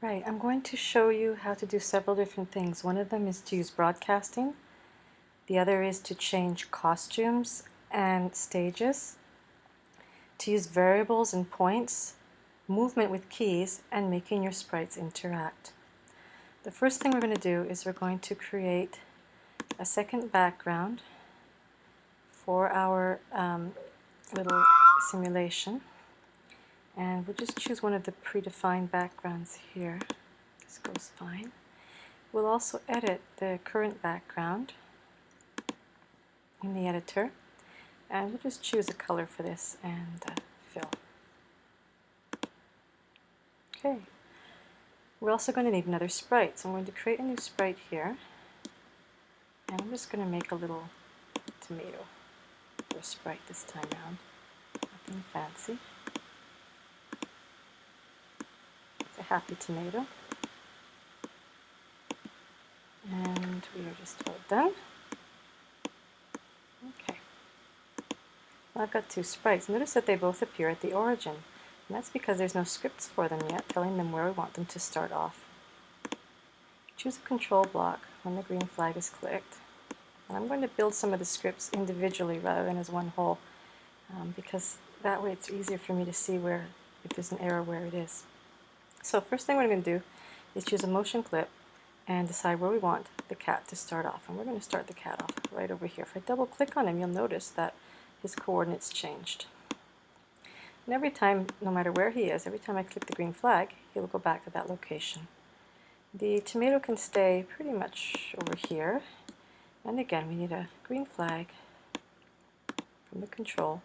Right, I'm going to show you how to do several different things. One of them is to use broadcasting. The other is to change costumes and stages, to use variables and points, movement with keys, and making your sprites interact. The first thing we're going to do is we're going to create a second background for our little simulation. And we'll just choose one of the predefined backgrounds here. This goes fine. We'll also edit the current background in the editor, and we'll just choose a color for this and fill. Okay, we're also going to need another sprite, so I'm going to create a new sprite here, and I'm just going to make a little tomato for a sprite this time around. Nothing fancy. It's a happy tomato. And we are just about done. Okay. Well, I've got two sprites. Notice that they both appear at the origin. And that's because there's no scripts for them yet, telling them where we want them to start off. Choose a control block when the green flag is clicked. And I'm going to build some of the scripts individually rather than as one whole, because that way it's easier for me to see where, if there's an error, where it is. So first thing we're going to do is choose a motion clip and decide where we want the cat to start off. And we're going to start the cat off right over here. If I double click on him, you'll notice that his coordinates changed. And every time, no matter where he is, every time I click the green flag, he will go back to that location. The tomato can stay pretty much over here. And again, we need a green flag from the control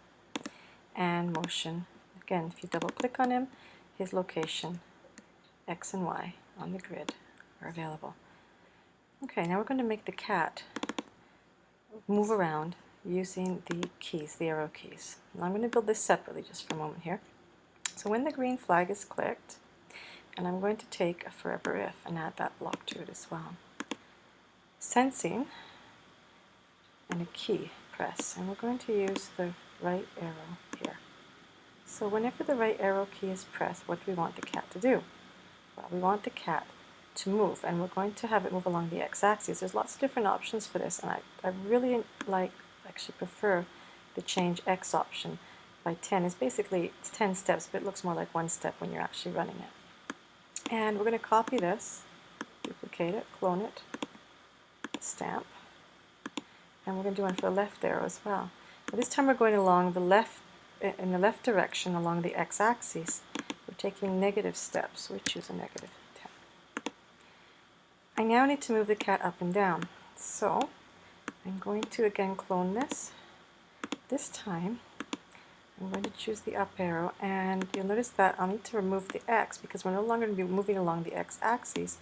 and motion. Again, if you double click on him, his location, X and Y on the grid are available. Okay, now we're going to make the cat move around using the keys, the arrow keys. Now I'm going to build this separately just for a moment here. So when the green flag is clicked, and I'm going to take a forever if and add that block to it as well. Sensing and a key press, and we're going to use the right arrow here. So whenever the right arrow key is pressed, what do we want the cat to do? Well, we want the cat to move, and we're going to have it move along the x-axis. There's lots of different options for this, and I really actually prefer the change x option by 10. It's basically, it's 10 steps, but it looks more like one step when you're actually running it. And we're going to copy this, duplicate it, clone it, stamp, and we're going to do one for the left arrow as well. But this time we're going along the left, in the left direction along the x-axis. We're taking negative steps, so we choose a negative 10. I now need to move the cat up and down, so I'm going to again clone this. This time I'm going to choose the up arrow, and you'll notice that I'll need to remove the X because we're no longer going to be moving along the x-axis.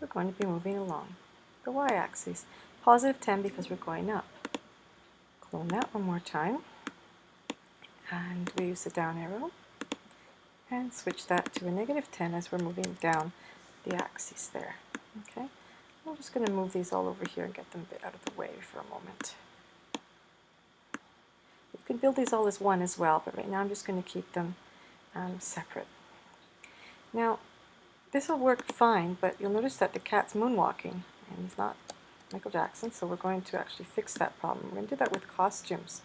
We're going to be moving along the y-axis. Positive 10 because we're going up. Clone that one more time, and we use the down arrow and switch that to a negative 10 as we're moving down the axis there. Okay, I'm just going to move these all over here and get them a bit out of the way for a moment. You could build these all as one as well, but right now I'm just going to keep them separate. Now, this will work fine, but you'll notice that the cat's moonwalking, and he's not Michael Jackson, so we're going to actually fix that problem. We're going to do that with costumes.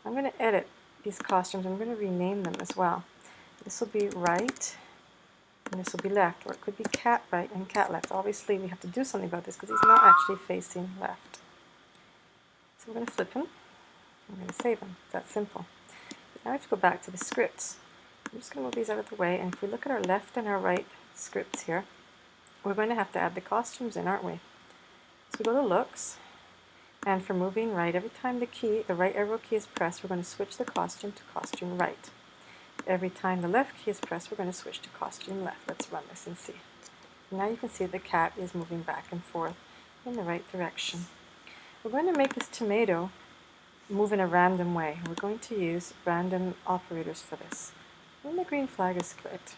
I'm going to edit these costumes. I'm going to rename them as well. This will be right, and this will be left, or it could be cat right and cat left. Obviously, we have to do something about this because he's not actually facing left. So we're going to flip him. I'm going to save him. It's that simple. But now I have to go back to the scripts. I'm just going to move these out of the way, and if we look at our left and our right scripts here, we're going to have to add the costumes in, aren't we? So we go to looks, and for moving right, every time the right arrow key is pressed, we're going to switch the costume to costume right. Every time the left key is pressed, we're going to switch to costume left. Let's run this and see. Now you can see the cat is moving back and forth in the right direction. We're going to make this tomato move in a random way. We're going to use random operators for this. When the green flag is clicked,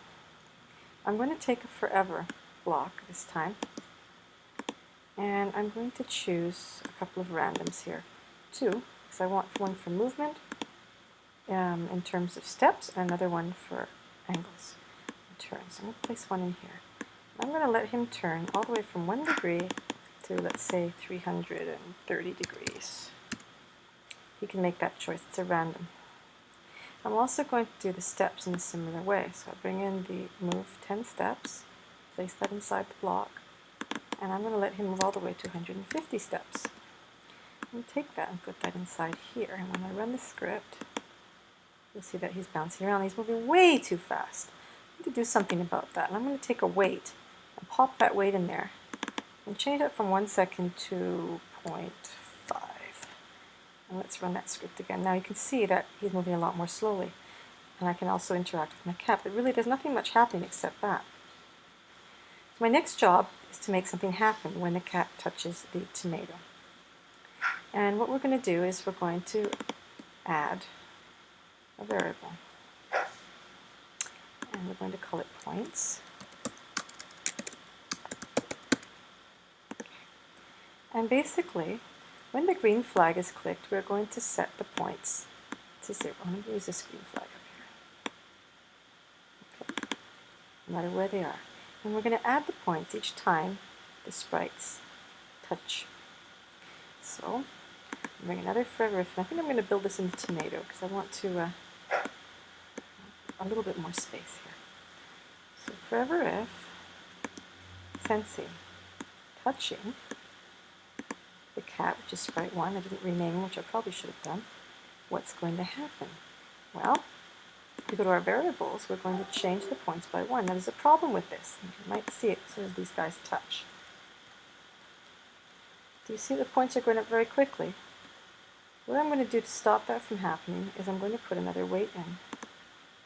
I'm going to take a forever block this time, and I'm going to choose a couple of randoms here. 2, because I want one for movement in terms of steps, and another one for angles and turns. I'm going to place one in here. I'm going to let him turn all the way from 1 degree to, let's say, 330 degrees. He can make that choice. It's a random. I'm also going to do the steps in a similar way. So I bring in the move 10 steps, place that inside the block, and I'm going to let him move all the way to 150 steps. I'm going to take that and put that inside here, and when I run the script, you'll see that he's bouncing around. He's moving way too fast. I need to do something about that. And I'm going to take a weight and pop that weight in there and change it from 1 second to 0.5. And let's run that script again. Now you can see that he's moving a lot more slowly. And I can also interact with my cat. But really there's nothing much happening except that. So my next job is to make something happen when the cat touches the tomato. And what we're going to do is we're going to add a variable. And we're going to call it points. And basically, when the green flag is clicked, we're going to set the points to 0. I'm going to use this green flag up here. Okay. No matter where they are. And we're going to add the points each time the sprites touch. So, bring another forever if. I think I'm going to build this in the tomato because I want to a little bit more space here. So forever if sensing touching the cat, which is sprite 1, I didn't rename him, which I probably should have done, what's going to happen? Well, if we go to our variables, we're going to change the points by 1. Now there's a problem with this. You might see it as soon as these guys touch. Do you see the points are going up very quickly? What I'm going to do to stop that from happening is I'm going to put another weight in.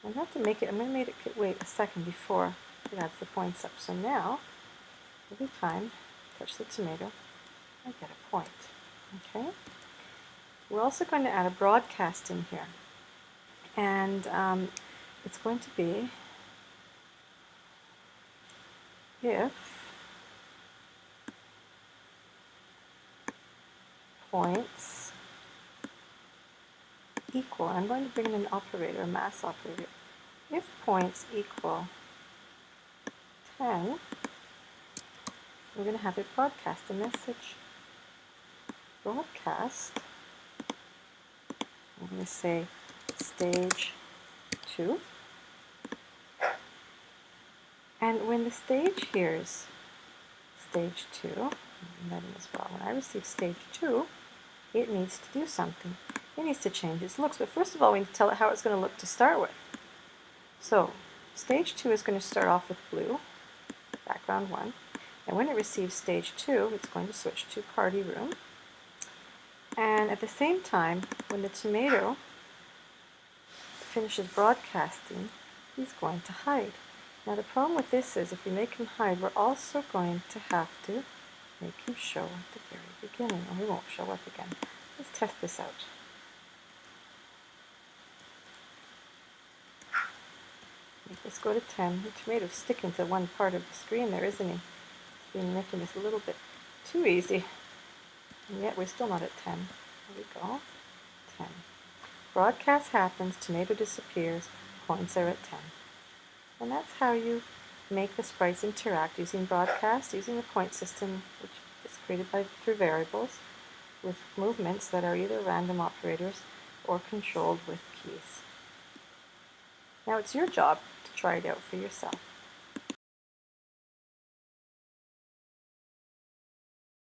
I'm going to make it, I'm going to make it wait a second before it adds the points up. So now, every time I touch the tomato, I get a point. Okay? We're also going to add a broadcast in here. And it's going to be if points equal, I'm going to bring in an operator, a mass operator. If points equal 10, we're going to have it broadcast a message. Broadcast, I'm going to say stage 2. And when the stage hears stage 2, and that as well, when I receive stage 2, it needs to do something. It needs to change its looks, but first of all we need to tell it how it's going to look to start with. So stage 2 is going to start off with blue, background 1, and when it receives stage 2, it's going to switch to party room. And at the same time, when the tomato finishes broadcasting, he's going to hide. Now the problem with this is if we make him hide, we're also going to have to make him show at the very beginning, or he won't show up again. Let's test this out. Make this go to 10. The tomato's sticking to one part of the screen there, isn't he? He's been making this a little bit too easy. And yet we're still not at 10. There we go. 10. Broadcast happens, tomato disappears, points are at 10. And that's how you make the sprites interact using broadcast, using the point system, which is created through variables, with movements that are either random operators or controlled with keys. Now it's your job to try it out for yourself.